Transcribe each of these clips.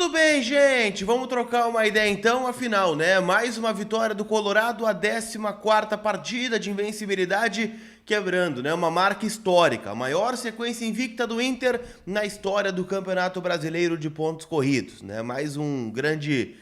Tudo bem, gente? Vamos trocar uma ideia então, afinal, né? Mais uma vitória do Colorado, a 14ª partida de invencibilidade quebrando, né? Uma marca histórica, a maior sequência invicta do Inter na história do Campeonato Brasileiro de pontos corridos, né? Mais um grande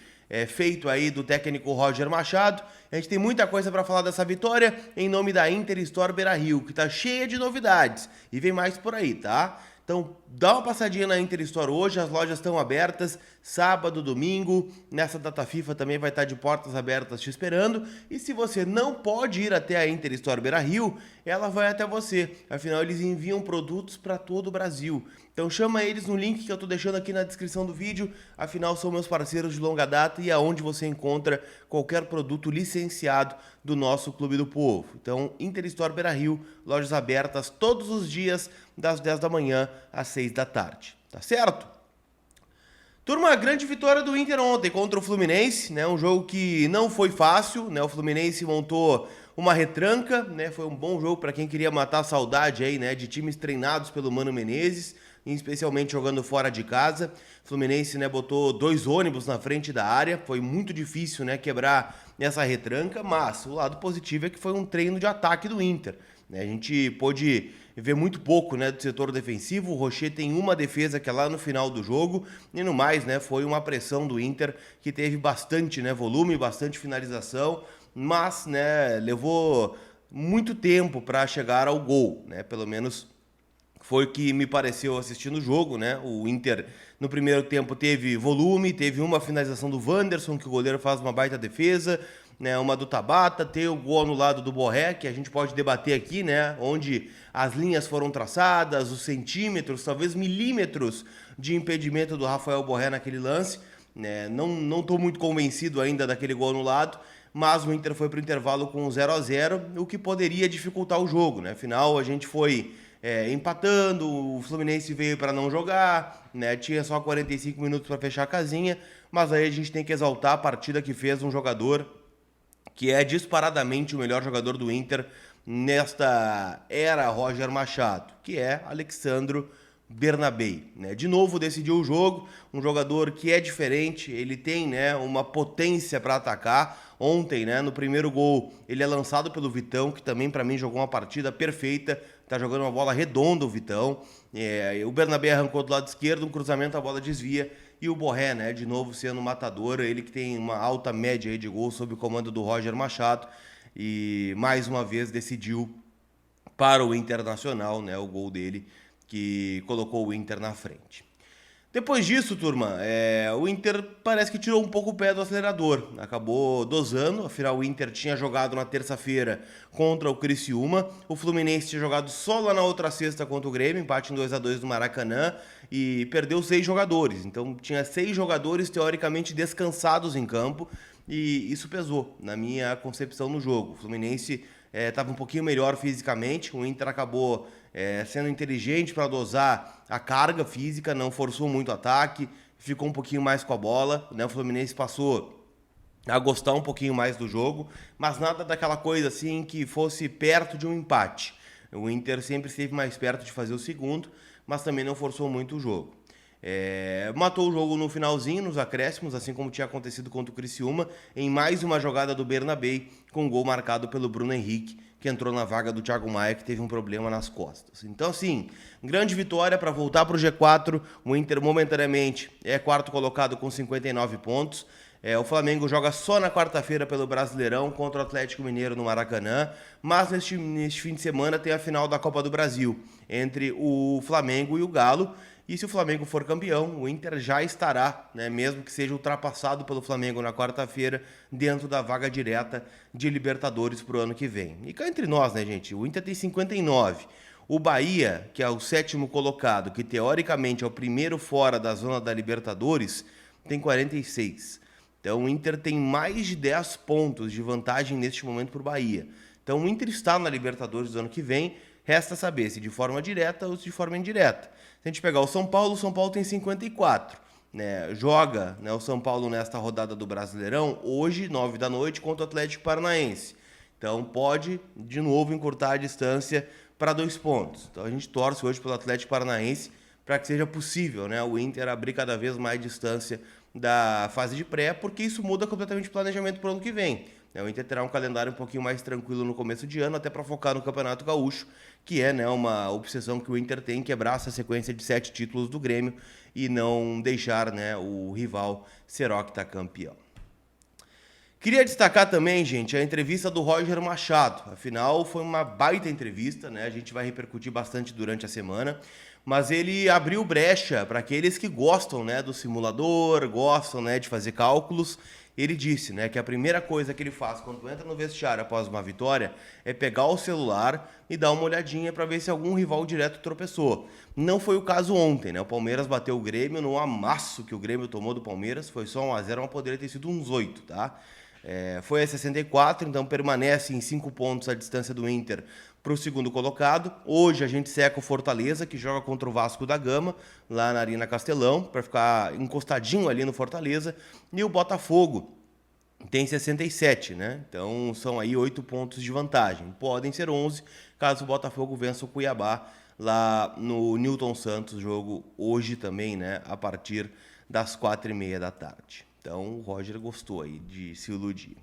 feito aí do técnico Roger Machado. A gente tem muita coisa para falar dessa vitória em nome da Inter Store Beira-Rio, que tá cheia de novidades e vem mais por aí, tá? Então, dá uma passadinha na Inter Store hoje, as lojas estão abertas, sábado, domingo, nessa data FIFA também vai estar de portas abertas te esperando, e se você não pode ir até a Inter Store Beira-Rio, ela vai até você, afinal eles enviam produtos para todo o Brasil. Então chama eles no link que eu estou deixando aqui na descrição do vídeo, afinal são meus parceiros de longa data e é onde você encontra qualquer produto licenciado do nosso Clube do Povo. Então, Inter Store Beira-Rio, lojas abertas todos os dias, das 10 da manhã às 6 da tarde, tá certo? Turma, grande vitória do Inter ontem contra o Fluminense, né? Um jogo que não foi fácil, né? O Fluminense montou uma retranca, né? Foi um bom jogo para quem queria matar a saudade aí, né? De times treinados pelo Mano Menezes, especialmente jogando fora de casa. O Fluminense, né? Botou 2 ônibus na frente da área, foi muito difícil, né? Quebrar essa retranca, mas o lado positivo é que foi um treino de ataque do Inter, né? A gente pôde ver muito pouco, né, do setor defensivo. O Rocher tem uma defesa que é lá no final do jogo e no mais, né, foi uma pressão do Inter que teve bastante, né, volume, bastante finalização, mas, né, levou muito tempo para chegar ao gol, né, pelo menos foi o que me pareceu assistindo o jogo, né? O Inter no primeiro tempo teve volume, teve uma finalização do Wanderson, que o goleiro faz uma baita defesa, né? Uma do Tabata, tem o gol anulado do Borré, que a gente pode debater aqui, né? Onde as linhas foram traçadas, os centímetros, talvez milímetros de impedimento do Rafael Borré naquele lance, né? Não tô muito convencido ainda daquele gol anulado, mas o Inter foi para o intervalo com 0-0, o que poderia dificultar o jogo, né? Afinal, a gente foi empatando, o Fluminense veio para não jogar, né? Tinha só 45 minutos para fechar a casinha, mas aí a gente tem que exaltar a partida que fez um jogador que é disparadamente o melhor jogador do Inter nesta era Roger Machado, que é Alexandro Bernabei, né? De novo decidiu o jogo, um jogador que é diferente, ele tem, né, uma potência para atacar. Ontem, né, no primeiro gol, ele é lançado pelo Vitão, que também para mim jogou uma partida perfeita, tá jogando uma bola redonda o Vitão. O Bernabei arrancou do lado esquerdo, um cruzamento, a bola desvia, e o Borré, né, de novo sendo matador, ele que tem uma alta média aí de gols sob o comando do Roger Machado, e mais uma vez decidiu para o Internacional, né, o gol dele que colocou o Inter na frente. Depois disso, turma, o Inter parece que tirou um pouco o pé do acelerador, acabou dosando, afinal o Inter tinha jogado na terça-feira contra o Criciúma, o Fluminense tinha jogado só lá na outra sexta contra o Grêmio, empate em 2-2 no Maracanã, e perdeu 6 jogadores, então tinha 6 jogadores teoricamente descansados em campo, e isso pesou na minha concepção no jogo. O Fluminense estava um pouquinho melhor fisicamente, o Inter acabou sendo inteligente para dosar a carga física, não forçou muito o ataque, ficou um pouquinho mais com a bola, né? O Fluminense passou a gostar um pouquinho mais do jogo, mas nada daquela coisa assim que fosse perto de um empate. O Inter sempre esteve mais perto de fazer o segundo, mas também não forçou muito o jogo. Matou o jogo no finalzinho, nos acréscimos, assim como tinha acontecido contra o Criciúma, em mais uma jogada do Bernabei, com um gol marcado pelo Bruno Henrique, que entrou na vaga do Thiago Maia, que teve um problema nas costas. Então, assim, grande vitória para voltar para o G4. O Inter, momentaneamente, é quarto colocado com 59 pontos. O Flamengo joga só na quarta-feira pelo Brasileirão contra o Atlético Mineiro no Maracanã, mas neste fim de semana tem a final da Copa do Brasil entre o Flamengo e o Galo. E se o Flamengo for campeão, o Inter já estará, né, mesmo que seja ultrapassado pelo Flamengo na quarta-feira, dentro da vaga direta de Libertadores para o ano que vem. E cá entre nós, né, gente? O Inter tem 59. O Bahia, que é o 7º colocado, que teoricamente é o primeiro fora da zona da Libertadores, tem 46. Então o Inter tem mais de 10 pontos de vantagem neste momento para o Bahia. Então o Inter está na Libertadores do ano que vem, resta saber se de forma direta ou se de forma indireta. Se a gente pegar o São Paulo tem 54. Né? Joga, né, o São Paulo nesta rodada do Brasileirão, hoje, 9 da noite, contra o Atlético Paranaense. Então pode, de novo, encurtar a distância para 2 pontos. Então a gente torce hoje pelo Atlético Paranaense para que seja possível, né, o Inter abrir cada vez mais distância da fase de pré, porque isso muda completamente o planejamento para o ano que vem. O Inter terá um calendário um pouquinho mais tranquilo no começo de ano, até para focar no Campeonato Gaúcho, que é, né, uma obsessão que o Inter tem, quebrar essa sequência de 7 títulos do Grêmio e não deixar, né, o rival ser octacampeão. Queria destacar também, gente, a entrevista do Roger Machado. Afinal, foi uma baita entrevista, né? A gente vai repercutir bastante durante a semana, mas ele abriu brecha para aqueles que gostam, né, do simulador, gostam, né, de fazer cálculos. Ele disse, né, que a primeira coisa que ele faz quando entra no vestiário após uma vitória é pegar o celular e dar uma olhadinha para ver se algum rival direto tropeçou. Não foi o caso ontem, né? O Palmeiras bateu o Grêmio no amasso que o Grêmio tomou do Palmeiras, foi só 1-0, mas poderia ter sido uns 8, tá? Foi a 64, então permanece em 5 pontos a distância do Inter para o segundo colocado. Hoje a gente seca o Fortaleza, que joga contra o Vasco da Gama, lá na Arena Castelão, para ficar encostadinho ali no Fortaleza. E o Botafogo tem 67, né? Então são aí 8 pontos de vantagem. Podem ser 11, caso o Botafogo vença o Cuiabá lá no Newton Santos, jogo hoje também, né? A partir das 4h30 da tarde. Então o Roger gostou aí de se iludir.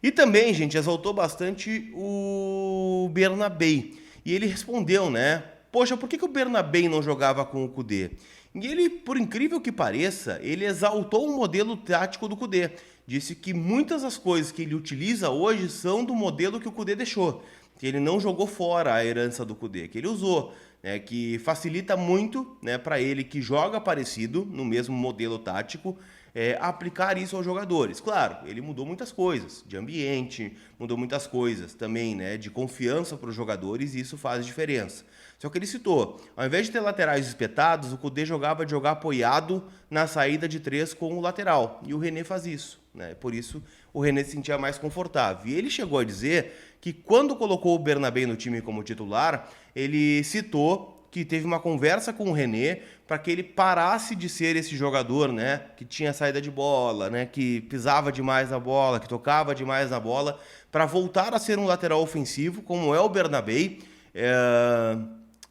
E também, gente, exaltou bastante o Bernabei. E ele respondeu, né? Poxa, por que o Bernabei não jogava com o Kudê? E ele, por incrível que pareça, ele exaltou o modelo tático do Kudê. Disse que muitas das coisas que ele utiliza hoje são do modelo que o Kudê deixou. Que ele não jogou fora a herança do Kudê, que ele usou. Né, que facilita muito, né, para ele que joga parecido, no mesmo modelo tático, aplicar isso aos jogadores. Claro, ele mudou muitas coisas, de ambiente, mudou muitas coisas também, né, de confiança para os jogadores, e isso faz diferença. Só que ele citou, ao invés de ter laterais espetados, o Kudê jogava de jogar apoiado na saída de 3 com o lateral, e o René faz isso. Né, por isso o René se sentia mais confortável. E ele chegou a dizer que quando colocou o Bernabei no time como titular, ele citou que teve uma conversa com o René para que ele parasse de ser esse jogador, né, que tinha saída de bola, né, que pisava demais na bola, que tocava demais na bola, para voltar a ser um lateral ofensivo, como é o Bernabei,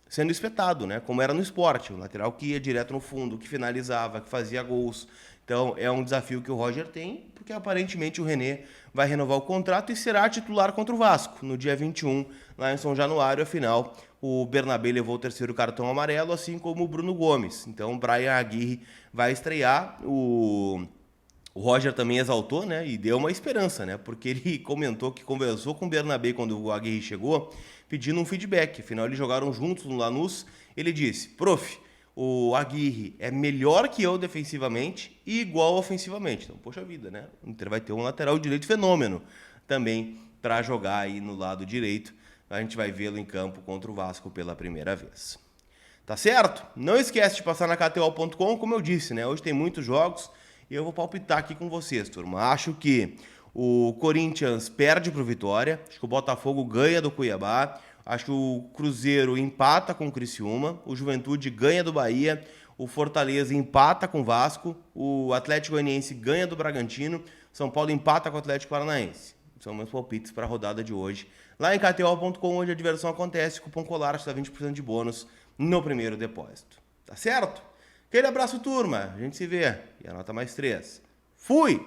sendo espetado, né, como era no Sport, um lateral que ia direto no fundo, que finalizava, que fazia gols. Então é um desafio que o Roger tem, porque aparentemente o René vai renovar o contrato e será titular contra o Vasco no dia 21, lá em São Januário. Afinal, o Bernabei levou o 3º cartão amarelo, assim como o Bruno Gomes. Então o Brian Aguirre vai estrear. O Roger também exaltou, né, e deu uma esperança, né, porque ele comentou que conversou com o Bernabei quando o Aguirre chegou, pedindo um feedback. Afinal, eles jogaram juntos no Lanús. Ele disse, prof, o Aguirre é melhor que eu defensivamente e igual ofensivamente. Então, poxa vida, né? O Inter vai ter um lateral direito fenômeno também para jogar aí no lado direito. A gente vai vê-lo em campo contra o Vasco pela primeira vez. Tá certo? Não esquece de passar na KTO.com, como eu disse, né? Hoje tem muitos jogos e eu vou palpitar aqui com vocês, turma. Acho que o Corinthians perde pro Vitória, acho que o Botafogo ganha do Cuiabá, acho que o Cruzeiro empata com o Criciúma, o Juventude ganha do Bahia, o Fortaleza empata com o Vasco, o Atlético Goianiense ganha do Bragantino, São Paulo empata com o Atlético Paranaense. São meus palpites para a rodada de hoje. Lá em KTO.com, onde a diversão acontece, cupom COLAR dá 20% de bônus no primeiro depósito. Tá certo? Aquele abraço, turma. A gente se vê. E anota mais 3. Fui!